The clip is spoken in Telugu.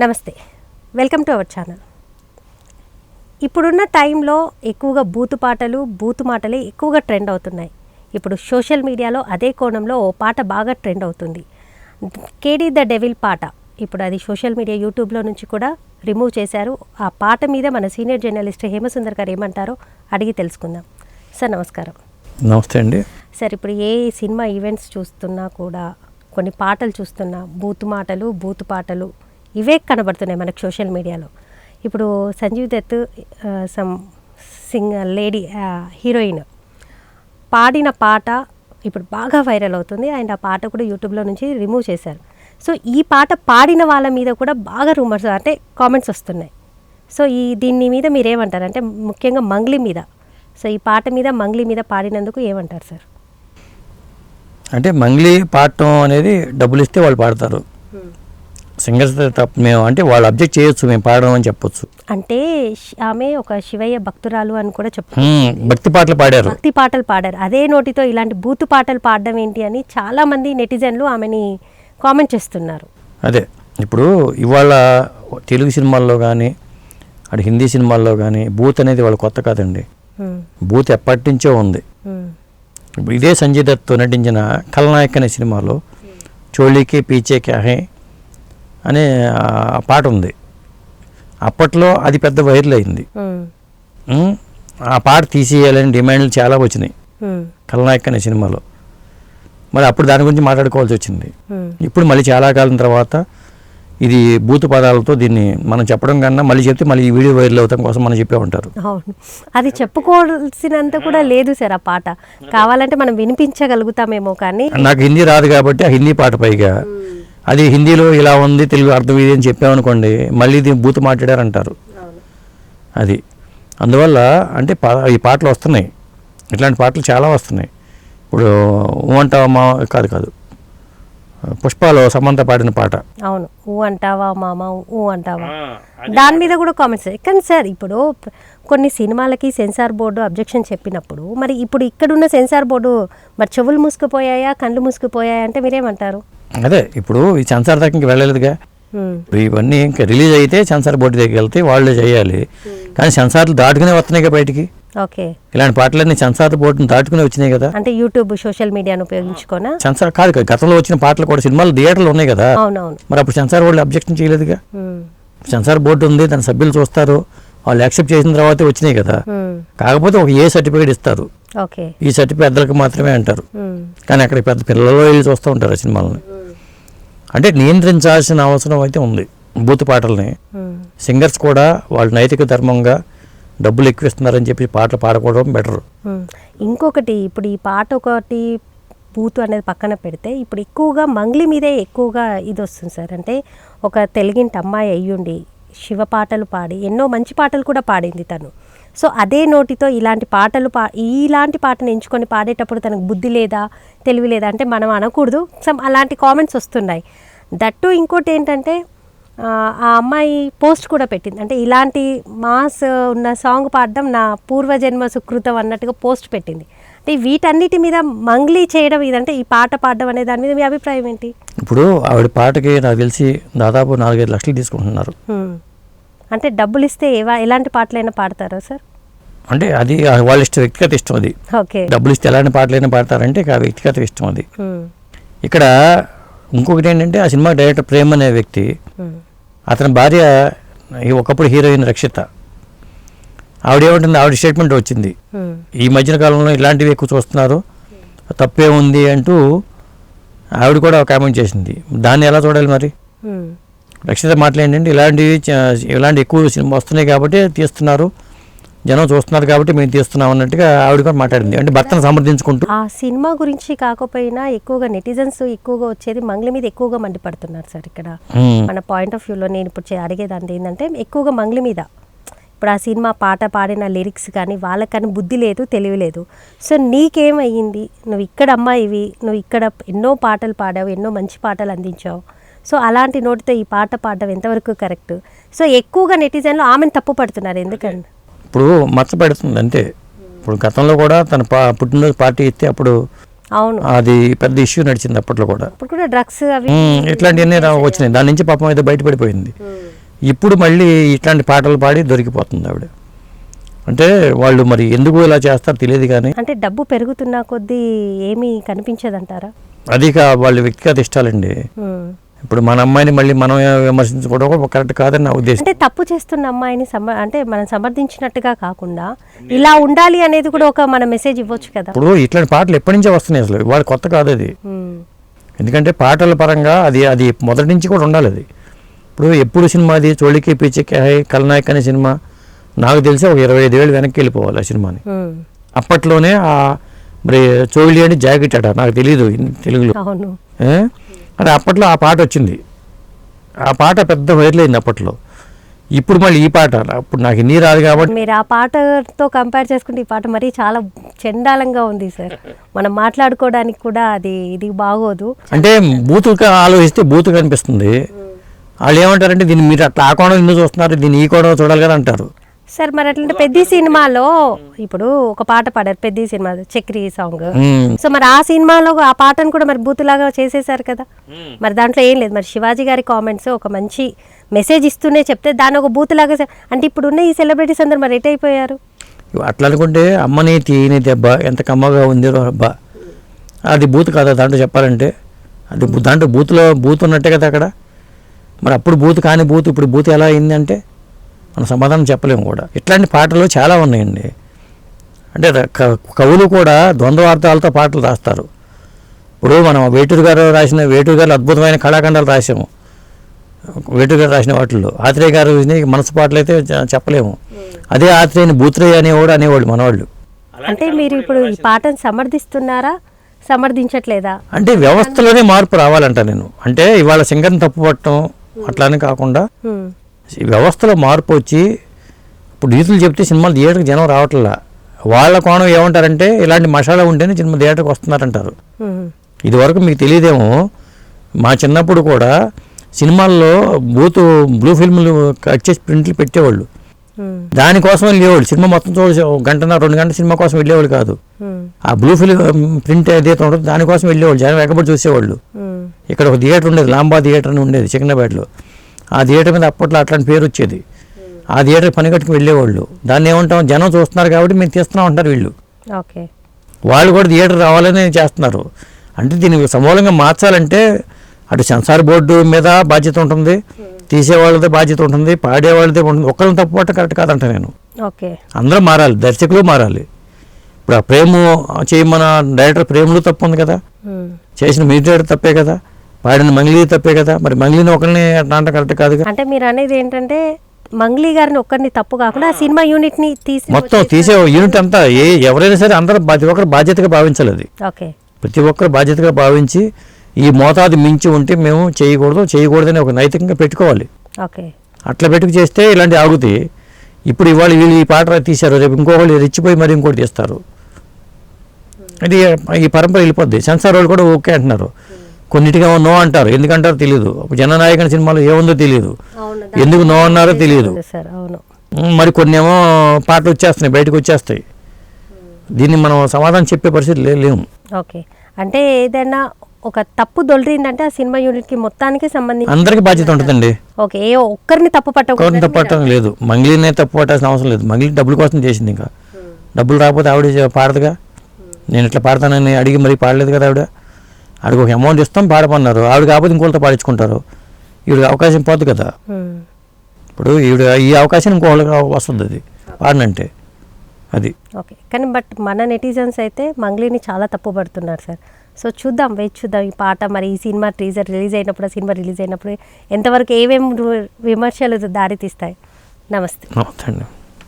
నమస్తే, వెల్కమ్ టు అవర్ ఛానల్. ఇప్పుడున్న టైంలో ఎక్కువగా బూతు మాటలే ఎక్కువగా ట్రెండ్ అవుతున్నాయి. ఇప్పుడు సోషల్ మీడియాలో అదే కోణంలో ఓ పాట బాగా ట్రెండ్ అవుతుంది. కేడీ ద డెవిల్ పాట. ఇప్పుడు అది సోషల్ మీడియా యూట్యూబ్లో నుంచి కూడా రిమూవ్ చేశారు. ఆ పాట మీద మన సీనియర్ జర్నలిస్ట్ హేమసుందర్ గారు ఏమంటారో అడిగి తెలుసుకుందాం. సార్ నమస్కారం. నమస్తే అండి. సార్, ఇప్పుడు ఏ సినిమా ఈవెంట్స్ చూస్తున్నా కూడా కొన్ని పాటలు చూస్తున్నా బూతు పాటలు ఇవే కనబడుతున్నాయి మనకు సోషల్ మీడియాలో. ఇప్పుడు సంజీవ్ దత్ లేడీ హీరోయిన్ పాడిన పాట ఇప్పుడు బాగా వైరల్ అవుతుంది. అండ్ ఆ పాట కూడా యూట్యూబ్లో నుంచి రిమూవ్ చేశారు. సో ఈ పాట పాడిన వాళ్ళ మీద కూడా బాగా రూమర్స్ అంటే కామెంట్స్ వస్తున్నాయి. సో దీని మీద మీరేమంటారు? అంటే ముఖ్యంగా మంగ్లీ మీద. సో ఈ పాట మీద మంగ్లీ మీద పాడినందుకు ఏమంటారు సార్? అంటే మంగ్లీ పాడటం అనేది డబ్బులు ఇస్తే వాళ్ళు పాడతారు. సింగర్స్ తప్ప మేము అంటే వాళ్ళు అబ్జెక్ట్ చేయొచ్చు, మేము పాడడం అని చెప్పొచ్చు. అంటే ఆమె ఒక శివయ్య భక్తురాలు అని కూడా చెప్పారు. భక్తి పాటలు పాడారు. అదే నోటితో ఇలాంటి బూతు పాటలు పాడడం ఏంటి అని చాలా మంది నెటిజన్లు ఆమెని కామెంట్ చేస్తున్నారు. అదే ఇప్పుడు ఇవాళ తెలుగు సినిమాల్లో కానీ అటు హిందీ సినిమాల్లో కానీ బూత్ అనేది వాళ్ళు కొత్త కాదండి. బూత్ ఎప్పటి నుంచో ఉంది. ఇప్పుడు ఇదే సంజయ్ దత్తో నటించిన ఖల్నాయక్ అనే సినిమాలో చోళీకే పీచే క్యా హై అనే పాట ఉంది. అప్పట్లో అది పెద్ద వైరల్ అయింది. ఆ పాట తీసేయాలని డిమాండ్లు చాలా వచ్చినాయి ఖల్నాయక్ అనే సినిమాలో. మరి అప్పుడు దాని గురించి మాట్లాడుకోవాల్సి వచ్చింది. ఇప్పుడు మళ్ళీ చాలా కాలం తర్వాత ఇది బూతు పదాలతో దీన్ని మనం చెప్పడం కన్నా మళ్ళీ చెప్తే మళ్ళీ ఈ వీడియో వైరల్ అవడం కోసం మనం చెప్పే ఉంటారు. అవును, అది చెప్పుకోవాల్సినంత కూడా లేదు సార్. ఆ పాట కావాలంటే మనం వినిపించగలుగుతామేమో, కానీ నాకు హిందీ రాదు కాబట్టి ఆ హిందీ పాట పైగా అది హిందీలో ఇలా ఉంది, తెలుగు అర్థం ఇది అని చెప్పామనుకోండి మళ్ళీ ఇది బూతు మాట్లాడారంటారు. అది అందువల్ల అంటే ఈ పాటలు వస్తున్నాయి, ఇట్లాంటి పాటలు చాలా వస్తున్నాయి. ఇప్పుడు ఊ అంటావా మా కాదు పుష్పలో సమంత పాడిన పాట. అవును, ఊ అంటావా మామ, ఊ అంటావా, దాని మీద కూడా కామెంట్స్. కానీ సార్ ఇప్పుడు కొన్ని సినిమాలకి సెన్సార్ బోర్డు అబ్జెక్షన్ చెప్పినప్పుడు మరి ఇప్పుడు ఇక్కడున్న సెన్సార్ బోర్డు మరి చెవులు మూసుకుపోయాయా కళ్ళు మూసుకుపోయాయా అంటే మీరేమంటారు? అదే ఇప్పుడు ఈ సెన్సార్ దాకా ఇంక వెళ్ళలేదుగా. ఇవన్నీ ఇంకా రిలీజ్ అయితే సెన్సార్ బోర్డు దగ్గరికి వెళ్తే వాళ్ళే చేయాలి. కానీ సెన్సార్లు దాటుకునే వస్తున్నాయి బయటికి. ఓకే, ఇలాంటి పాటలన్నీ సెన్సార్ బోర్డుని దాటుకుని వచ్చినాయి కదా. అంటే యూట్యూబ్ సోషల్ మీడియాను ఉపయోగించుకోనా? సెన్సార్ కాదు, గతంలో వచ్చిన పాటలు కూడా సినిమాలు థియేటర్లు ఉన్నాయి కదా. అవునవును. మరి అప్పుడు సెన్సార్ బోర్డు అబ్జెక్షన్ చేయలేదుగా. సెన్సార్ బోర్డు ఉంది, దాని సభ్యులు చూస్తారు, వాళ్ళు యాక్సెప్ట్ చేసిన తర్వాతే వచ్చినాయి కదా. కాకపోతే ఒక ఏ సర్టిఫికేట్ ఇస్తారు, ఈ సర్టిఫికేట్ పెద్దలకు మాత్రమే అంటారు. కానీ అక్కడ పెద్ద పిల్లలు వెళ్ళి చూస్తూ ఉంటారు ఆ సినిమాలని. అంటే నియంత్రించాల్సిన అవసరం అయితే ఉంది బూతు పాటల్ని. సింగర్స్ కూడా వాళ్ళు నైతిక ధర్మంగా డబ్బులు ఎక్కువ ఇస్తున్నారని చెప్పి పాటలు పాడుకోవడం బెటర్. ఇంకొకటి, ఇప్పుడు ఈ పాట ఒకటి బూతు అనేది పక్కన పెడితే ఇప్పుడు ఎక్కువగా మంగ్లీ మీదే ఎక్కువగా ఇది వస్తుంది సార్. అంటే ఒక తెలుగింటి అమ్మాయి అయ్యుండి శివ పాటలు పాడి ఎన్నో మంచి పాటలు కూడా పాడింది తను. సో అదే నోటితో ఇలాంటి పాటను ఎంచుకొని పాడేటప్పుడు తనకు బుద్ధి లేదా తెలివి లేదా అంటే మనం అనకూడదు. అలాంటి కామెంట్స్ వస్తున్నాయి. దట్టు ఇంకోటి ఏంటంటే ఆ అమ్మాయి పోస్ట్ కూడా పెట్టింది. అంటే ఇలాంటి మాస్ ఉన్న సాంగ్ పాడడం నా పూర్వజన్మ సుకృతం అన్నట్టుగా పోస్ట్ పెట్టింది. అంటే వీటన్నిటి మీద మంగ్లీ చేయడం ఇదంటే ఈ పాట పాడడం అనే దాని మీద మీ అభిప్రాయం ఏంటి? ఇప్పుడు ఆవిడ పాటకి నాకు తెలిసి దాదాపు 4-5 లక్షలు తీసుకుంటున్నారు. అంటే డబ్బులు ఇస్తే ఎలాంటి పాటలైనా పాడతారా సార్? అంటే అది వాళ్ళ వ్యక్తిగత ఇష్టం. అది ఓకే, డబ్బులు ఇస్తే ఎలాంటి పాటలైనా పాడతారంటే ఆ వ్యక్తిగత ఇష్టం అది. ఇక్కడ ఇంకొకటి ఏంటంటే ఆ సినిమా డైరెక్టర్ ప్రేమ్ అనే వ్యక్తి, అతని భార్య ఒకప్పుడు హీరోయిన్ రక్షిత, ఆవిడేమంటుంది, ఆవిడ స్టేట్మెంట్ వచ్చింది, ఈ మధ్యన కాలంలో ఇలాంటివి ఎక్కువ చూస్తున్నారు, తప్పే ఉంది అంటూ ఆవిడ కూడా కామెంట్ చేసింది. దాన్ని ఎలా చూడాలి మరి? రక్షిత మాటలు ఏంటంటే ఇలాంటి ఎక్కువ సినిమా వస్తున్నాయి కాబట్టి తీస్తున్నారు, జనం చూస్తున్నారు కాబట్టి మేము తీస్తున్నాం అన్నట్టుగా ఆవిడ కూడా మాట్లాడింది. అంటే భర్తను సమర్థించుకుంటూ. ఆ సినిమా గురించి కాకపోయినా ఎక్కువగా నెటిజన్స్ ఎక్కువగా వచ్చేది మంగ్లీ మీద ఎక్కువగా మండిపడుతున్నారు సార్. ఇక్కడ మన పాయింట్ ఆఫ్ వ్యూలో నేను ఇప్పుడు అడిగేదాన్ని ఏంటంటే ఎక్కువగా మంగ్లీ మీద. ఇప్పుడు ఆ సినిమా పాట పాడిన లిరిక్స్ కానీ వాళ్ళకని బుద్ధి లేదు, తెలివి లేదు. సో నీకేమయ్యింది? నువ్వు ఇక్కడ అమ్మాయివి, నువ్వు ఇక్కడ ఎన్నో పాటలు పాడావు, ఎన్నో మంచి పాటలు అందించావు. సో అలాంటి నోటితో ఈ పాట పాడడం ఎంతవరకు కరెక్ట్? సో ఎక్కువగా నెటిజన్లు ఆమెను తప్పు పడుతున్నారు. ఎందుకంటే ఇప్పుడు మచ్చ పెడుతుంది అంతే. ఇప్పుడు గతంలో కూడా తన పుట్టినరోజు పార్టీ ఇస్తే అప్పుడు అవును అది పెద్ద ఇష్యూ నడిచింది. అప్పట్లో కూడా డ్రగ్స్ అవి ఇట్లాంటివన్నీ వచ్చినాయి. దాని నుంచి పాపం అయితే బయటపడిపోయింది. ఇప్పుడు మళ్ళీ ఇట్లాంటి పాటలు పాడి దొరికిపోతుంది ఆవిడ. అంటే వాళ్ళు మరి ఎందుకు ఇలా చేస్తారో తెలియదు కానీ అంటే డబ్బు పెరుగుతున్న కొద్దీ ఏమీ కనిపించదంటారా? అది వాళ్ళ వ్యక్తిగత ఇష్టాలండి. ఇప్పుడు మన అమ్మాయిని మళ్ళీ మనం విమర్శించుకోవడం కరెక్ట్ కాదని నా ఉద్దేశం. అంటే తప్పు చేస్తున్న అమ్మాయిని అంటే మనం సమర్థించినట్టుగా కాకుండా ఇలా ఉండాలి అనేది కూడా ఒక మన మెసేజ్ ఇవ్వచ్చు కదా. ఇప్పుడు ఇట్లాంటి పాటలు ఎప్పటి నుంచో వస్తున్నాయి, అసలు వాళ్ళు కొత్త కాదు అది. ఎందుకంటే పాటల పరంగా అది మొదటి నుంచి కూడా ఉండాలి అది. ఇప్పుడు ఎప్పుడు సినిమా అది చోళికి పీచికి కల్నాయక్ అనే సినిమా నాకు తెలిసి ఒక 25 ఏళ్ళు వెనక్కి వెళ్ళిపోవాలి ఆ సినిమాని. అప్పట్లోనే మరి చోళి అని జాకెట్ అట, నాకు తెలియదు తెలుగులో. అది అప్పట్లో ఆ పాట వచ్చింది, ఆ పాట పెద్ద వైరల్ అయింది అప్పట్లో. ఇప్పుడు మళ్ళీ ఈ పాట, అప్పుడు నాకు ఇన్ని రాదు కాబట్టి. మీరు ఆ పాటతో కంపేర్ చేసుకుంటే ఈ పాట మరీ చాలా చండాలంగా ఉంది సార్. మనం మాట్లాడుకోవడానికి కూడా ఇది బాగోదు. అంటే బూతుగా ఆలోచిస్తే బూతుగా అనిపిస్తుంది. వాళ్ళు ఏమంటారంటే దీన్ని మీరు అట్లా ఆ కోణం ఎందుకు చూస్తున్నారు, దీన్ని ఈ కోణం చూడాలి కదా అంటారు. సార్ మరి అట్లంటే పెద్ద సినిమాలో ఇప్పుడు ఒక పాట పాడారు, పెద్ద సినిమా చక్రి సాంగ్. సో మరి ఆ సినిమాలో ఆ పాటను కూడా మరి బూతులాగా చేసేసారు కదా. మరి దాంట్లో ఏం లేదు. మరి శివాజీ గారి కామెంట్స్ ఒక మంచి మెసేజ్ ఇస్తూనే చెప్తే దాని ఒక బూతులాగా అంటే ఇప్పుడున్న ఈ సెలబ్రిటీస్ అందరు మరి ఎట్ అయిపోయారు. అట్లా అనుకుంటే అమ్మని తీయని దెబ్బ ఎంత కమ్మగా ఉంది అబ్బా, అది బూత్ కదా దాంట్లో చెప్పాలంటే. అది దాంట్లో బూత్ ఉన్నట్టే కదా అక్కడ. మరి అప్పుడు బూత్ కాని బూత్ ఇప్పుడు బూత్ ఎలా అయింది అంటే మనం సమాధానం చెప్పలేము కూడా. ఇట్లాంటి పాటలు చాలా ఉన్నాయండి. అంటే కవులు కూడా ద్వంద్వార్థాలతో పాటలు రాస్తారు. ఇప్పుడు మనం వేటూరు గారు అద్భుతమైన కళాఖండాలు రాసాము. వేటూరు గారు రాసిన వాటిల్లో ఆత్రేయ గారు మనసు పాటలు అయితే చెప్పలేము. అదే ఆత్రేయని బూత్రేయ అనేవాళ్ళు మనవాళ్ళు. అంటే మీరు ఇప్పుడు ఈ పాటను సమర్థిస్తున్నారా, సమర్థించట్లేదా? అంటే వ్యవస్థలోనే మార్పు రావాలంట నేను. అంటే ఇవాళ సింగర్ని తప్పు పట్టడం అట్లానే కాకుండా వ్యవస్థలో మార్పు వచ్చి ఇప్పుడు రీతులు చెప్తే సినిమాలు థియేటర్కి జనం రావట్లా. వాళ్ళ కోణం ఏమంటారంటే ఇలాంటి మసాలా ఉంటేనే సినిమా థియేటర్కి వస్తున్నారంటారు. ఇదివరకు మీకు తెలియదేమో, మా చిన్నప్పుడు కూడా సినిమాల్లో బ్లూ ఫిల్మ్లు కట్ చేసి ప్రింట్లు పెట్టేవాళ్ళు. దానికోసం వెళ్ళేవాళ్ళు. సినిమా మొత్తం చూసి 1 గంటన్నర 2 గంటల సినిమా కోసం వెళ్ళేవాళ్ళు కాదు. ఆ బ్లూ ఫిల్మ్ ప్రింట్ ఏదైతే ఉంటుందో దానికోసం వెళ్ళేవాళ్ళు, జనం ఎక్కబడి చూసేవాళ్ళు. ఇక్కడ ఒక థియేటర్ ఉండేది, లాంబా థియేటర్ అని ఉండేది సికింద్రాబాద్లో. ఆ థియేటర్ మీద అప్పట్లో అట్లాంటి పేరు వచ్చేది. ఆ థియేటర్ పని కట్టుకు వెళ్ళేవాళ్ళు. దాన్ని ఏమంటాం, జనం చూస్తున్నారు కాబట్టి మేము తీస్తున్నాం అంటారు వీళ్ళు. వాళ్ళు కూడా థియేటర్ రావాలని చేస్తున్నారు. అంటే దీన్ని సమూలంగా మార్చాలంటే అటు సెన్సార్ బోర్డు మీద బాధ్యత ఉంటుంది, తీసేవాళ్ళదే బాధ్యత ఉంటుంది, పాడేవాళ్ళదే ఉంటుంది. ఒక్కరిని తప్పు పట్ట కరెక్ట్ కాదంట నేను. అందరూ మారాలి, దర్శకులు మారాలి. ఇప్పుడు ఆ ప్రేమ చేయమన్న డైరెక్టర్ ప్రేమలో తప్పు ఉంది కదా, చేసిన మ్యూజిక్ తప్పే కదా, పాడిన మంగ్లీ తప్పే కదా. మరి మంగ్లీని ఒకరిని అంటే కరెక్ట్ కాదు. అంటే మీరు అనేది ఏంటంటే మంగ్లీ గారిని ఒక్కరిని తప్పు కాకుండా ఆ సినిమా యూనిట్ ని మొత్తం తీసే యూనిట్ అంతా ఎవరైనా సరే అందరూ ప్రతి ఒక్కరు బాధ్యతగా భావించాలి. అది ప్రతి ఒక్కరు బాధ్యతగా భావించి ఈ మోతాదు మించి ఉంటే మేము చేయకూడదని ఒక నైతికంగా పెట్టుకోవాలి. అట్లా పెట్టుకు చేస్తే ఇలాంటి ఆగుతాయి. ఇప్పుడు ఇవాళ వీళ్ళు ఈ పాట తీశారు, రేపు ఇంకొకళ్ళు రెచ్చిపోయి మరి ఇంకోటి తీస్తారు. ఇది ఈ పరంపర వెళ్ళిపోద్ది. సెన్సార్ వాళ్ళు కూడా ఓకే అంటున్నారు, కొన్నిటిగా నో అంటారు. ఎందుకంటారో తెలియదు. జననాయకుని సినిమాలో ఏముందో తెలియదు, ఎందుకు నో అన్నారో తెలియదు. మరి కొన్ని ఏమో పాటలు వచ్చేస్తున్నాయి, బయటకు వచ్చేస్తాయి. దీన్ని మనం సమాధానం చెప్పే పరిస్థితి లేము. ఓకే, అంటే ఏదైనా ఒక తప్పు దొరికిందంటే ఆ సినిమా యూనిట్ కి మొత్తానికి సంబంధించి అందరికీ బాధ్యత ఉంటుందండి. ఓకే, ఒక్కరిని తప్పు పట్టడం లేదు. మంగ్లీనే తప్పు పట్టాల్సిన అవసరం లేదు. మంగ్లీ డబ్బుల కోసం చేసింది. ఇంకా డబ్బులు రాకపోతే ఆవిడ పాడదుగా. నేను ఇట్లా పాడతానని అడిగి మరీ పాడలేదు కదా ఆవిడ. ఆవిడకి ఒక అమౌంట్ ఇస్తాం, పాడమన్నారు. ఆవిడ కాకపోతే ఇంకోళ్ళతో పాడించుకుంటారు. ఈవిడ అవకాశం పోదు కదా. ఇప్పుడు ఈవిడ ఈ అవకాశం ఇంకోళ్ళకి వస్తుంది అది పాడనంటే. అది ఓకే, కానీ బట్ మన నెటిజన్స్ అయితే మంగ్లీని చాలా తప్పు పడుతున్నారు సార్. సో చూద్దాం, వెయిట్ చూద్దాం ఈ పాట మరి ఈ సినిమా టీజర్ రిలీజ్ అయినప్పుడు ఎంతవరకు ఏమేమి విమర్శలు దారితీస్తాయి. నమస్తే.